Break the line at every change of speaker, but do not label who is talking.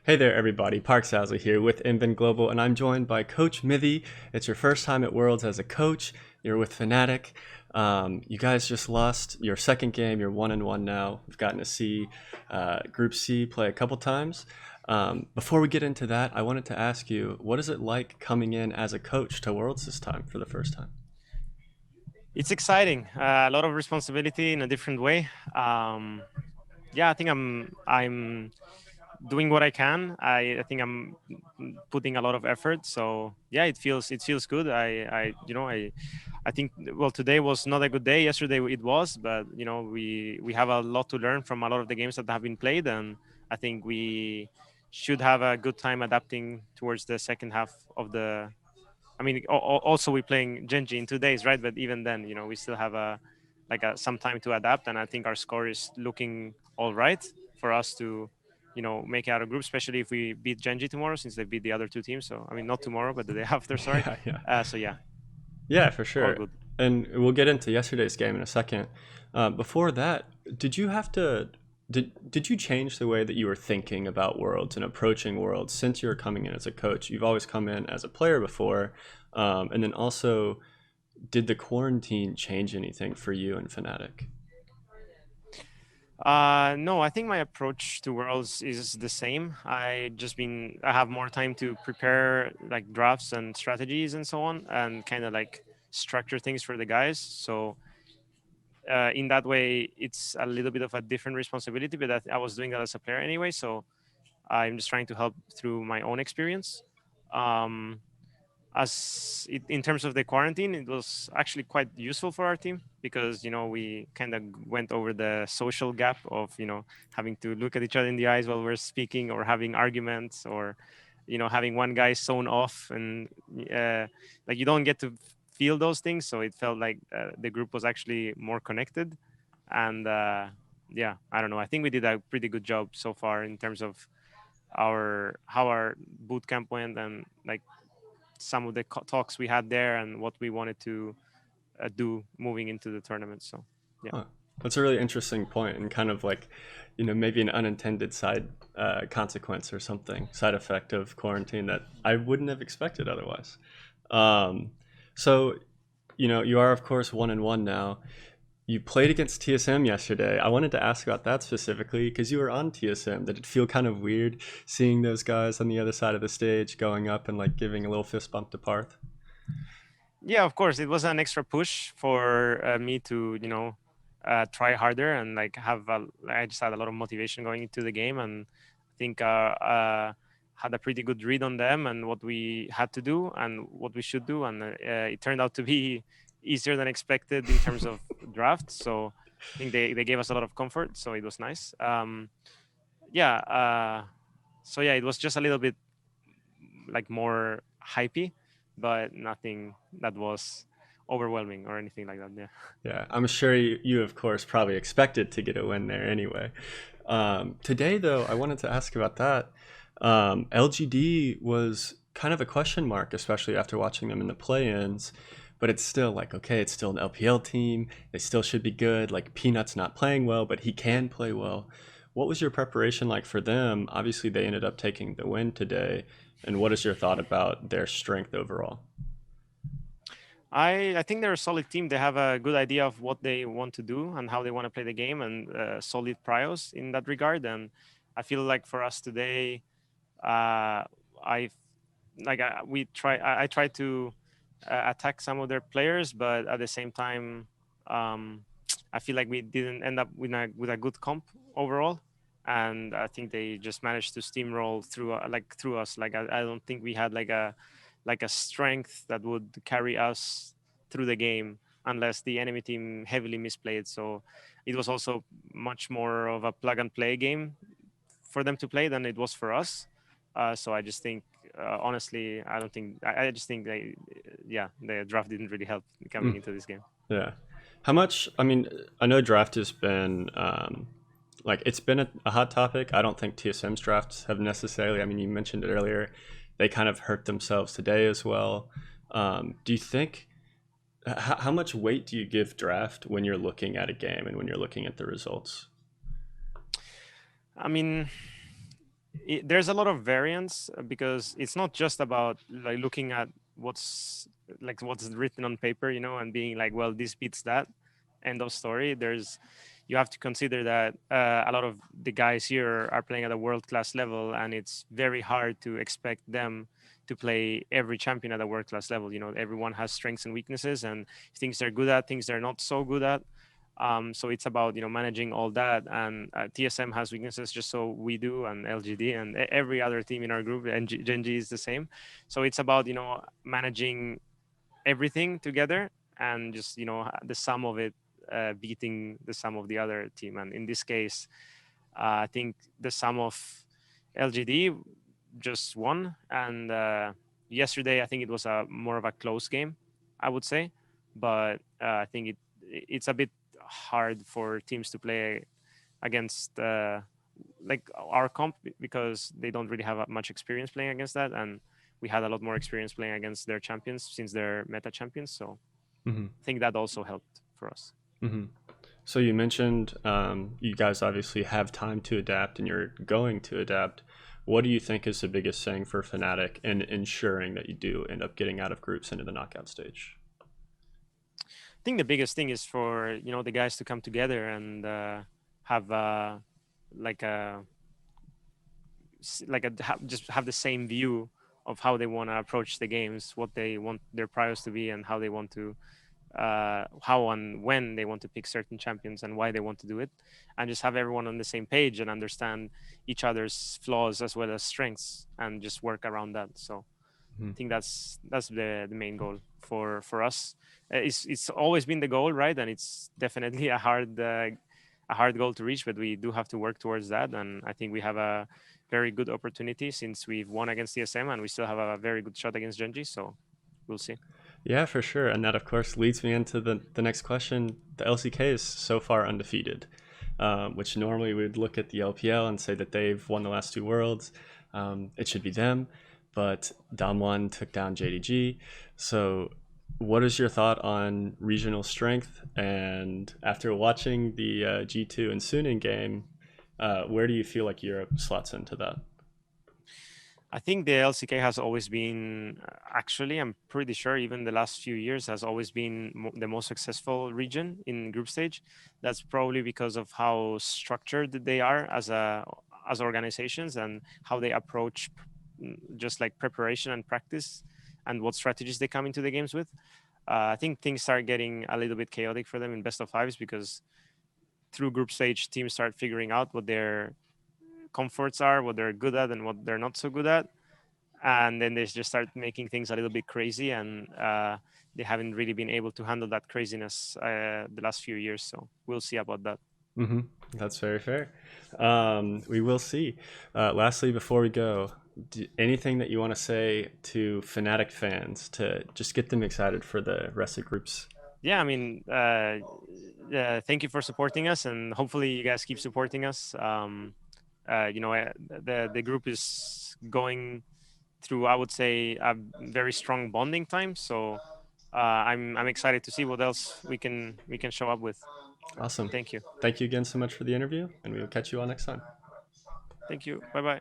Hey there, everybody. Parks Ousley here with Inven Global, and I'm joined by Coach Mithy. It's your first time at Worlds as a coach. You're with Fnatic. You guys just lost your second game. You're 1-1 now. We've gotten to see Group C play a couple times. Before we get into that, I wanted to ask you, what is it like coming in as a coach to Worlds this time for the first time?
It's exciting. A lot of responsibility in a different way. Yeah, I think I'm doing what I can. I think I'm putting a lot of effort. So yeah, it feels good. I think well today was not a good day. Yesterday it was, but we have a lot to learn from a lot of the games that have been played, and I think we should have a good time adapting towards the second half of the. I mean, also we're playing Genji in 2 days, right? But even then, we still have some time to adapt, and I think our score is looking all right for us to, make it out of group, especially if we beat Genji tomorrow, since they beat the other two teams. So I mean, not tomorrow, but the day after. Sorry.
Yeah, yeah.
So yeah,
Yeah, for
all
sure.
good.
And we'll get into yesterday's game in a second. Before that, did you have to did you change the way that you were thinking about Worlds and approaching Worlds since you were coming in as a coach? You've always come in as a player before, and then also, did the quarantine change anything for you and Fnatic?
No, I think my approach to Worlds is the same. I have more time to prepare like drafts and strategies and so on, and kind of like structure things for the guys. So in that way, it's a little bit of a different responsibility, but I was doing that as a player anyway. So I'm just trying to help through my own experience. Um, in terms of the quarantine, it was actually quite useful for our team because we kind of went over the social gap of having to look at each other in the eyes while we're speaking or having arguments or having one guy zone off and like you don't get to feel those things. So it felt like the group was actually more connected, and yeah, I don't know. I think we did a pretty good job so far in terms of our how our boot camp went and like some of the talks we had there and what we wanted to do moving into the tournament. So yeah.
Huh. That's a really interesting point and kind of like, maybe an unintended side consequence or something, side effect of quarantine that I wouldn't have expected otherwise. Um, so, you are of course 1-1 now. You played against TSM yesterday. I wanted to ask about that specifically because you were on TSM. Did it feel kind of weird seeing those guys on the other side of the stage going up and like giving a little fist bump to Parth?
Yeah, of course, it was an extra push for me to try harder and like I just had a lot of motivation going into the game, and I think had a pretty good read on them and what we had to do and what we should do, and it turned out to be easier than expected in terms of draft. So I think they gave us a lot of comfort, so it was nice. Yeah, so yeah, it was just a little bit like more hypey, but nothing that was overwhelming or anything like that. Yeah.
Yeah, I'm sure you of course probably expected to get a win there anyway. Today though, I wanted to ask about that. LGD was kind of a question mark, especially after watching them in the play-ins. But it's still like, okay, it's still an LPL team. They still should be good. Like Peanut's not playing well, but he can play well. What was your preparation like for them? Obviously, they ended up taking the win today. And what is your thought about their strength overall?
I think they're a solid team. They have a good idea of what they want to do and how they want to play the game, and solid priors in that regard. And I feel like for us today, I like I tried to attack some of their players, but at the same time, um, I feel like we didn't end up with a good comp overall, and I think they just managed to steamroll through us. Like I don't think we had like a strength that would carry us through the game unless the enemy team heavily misplayed. So it was also much more of a plug and play game for them to play than it was for us. So I just think, honestly, I don't think. I just think yeah, the draft didn't really help coming
Mm,
into this game.
yeah. How much? I mean, I know draft has been like it's been a hot topic. I don't think TSM's drafts have necessarily. I mean, you mentioned it earlier. They kind of hurt themselves today as well. Do you think how much weight do you give draft when you're looking at a game and when you're looking at the results?
I mean, there's a lot of variance because it's not just about like looking at what's written on paper, and being like, well, this beats that, end of story. You have to consider that a lot of the guys here are playing at a world class level, and it's very hard to expect them to play every champion at a world class level. Everyone has strengths and weaknesses, and things they're good at, things they're not so good at. So it's about managing all that, and TSM has weaknesses, just so we do, and LGD and every other team in our group, and Genji is the same. So it's about managing everything together, and just the sum of it beating the sum of the other team. And in this case, I think the sum of LGD just won, and yesterday I think it was a more of a close game, I would say, but I think it's a bit hard for teams to play against like our comp, because they don't really have much experience playing against that, and we had a lot more experience playing against their champions since they're meta champions. So
Hmm.
I think that also helped for us.
Hmm. So you mentioned you guys obviously have time to adapt and you're going to adapt. What do you think is the biggest thing for Fnatic in ensuring that you do end up getting out of groups into the knockout stage?
I think the biggest thing is for the guys to come together and have like a just have the same view of how they want to approach the games, what they want their priors to be, and how they want to how and when they want to pick certain champions and why they want to do it, and just have everyone on the same page and understand each other's flaws as well as strengths, and just work around that. So
Mhm.
I think that's the main goal for us. It's always been the goal, right? And it's definitely a hard goal to reach, but we do have to work towards that. And I think we have a very good opportunity since we've won against TSM, and we still have a very good shot against Genji. So we'll see.
Yeah, for sure. And that, of course, leads me into the next question. The LCK is so far undefeated, which normally we would look at the LPL and say that they've won the last two worlds. It should be them. But Damwon took down JDG. So, what is your thought on regional strength? And after watching the G2 and Suning game, where do you feel like Europe slots into that?
I think the LCK has always been, actually, I'm pretty sure even the last few years has always been the most successful region in group stage. That's probably because of how structured they are as organizations, and how they approach just like preparation and practice, and what strategies they come into the games with. I think things start getting a little bit chaotic for them in best of fives, because through group stage, teams start figuring out what their comforts are, what they're good at, and what they're not so good at, and then they just start making things a little bit crazy, and they haven't really been able to handle that craziness the last few years. So we'll see about that.
Hmm. That's very fair. We will see. Lastly, before we go, anything that you want to say to Fnatic fans to just get them excited for the rest of groups?
Yeah, I mean, thank you for supporting us, and hopefully you guys keep supporting us. The group is going through, I would say, a very strong bonding time. So I'm excited to see what else we can show up with.
Awesome.
Thank you.
Thank you again so much for the interview, and we will catch you all next time.
Thank you. Bye bye.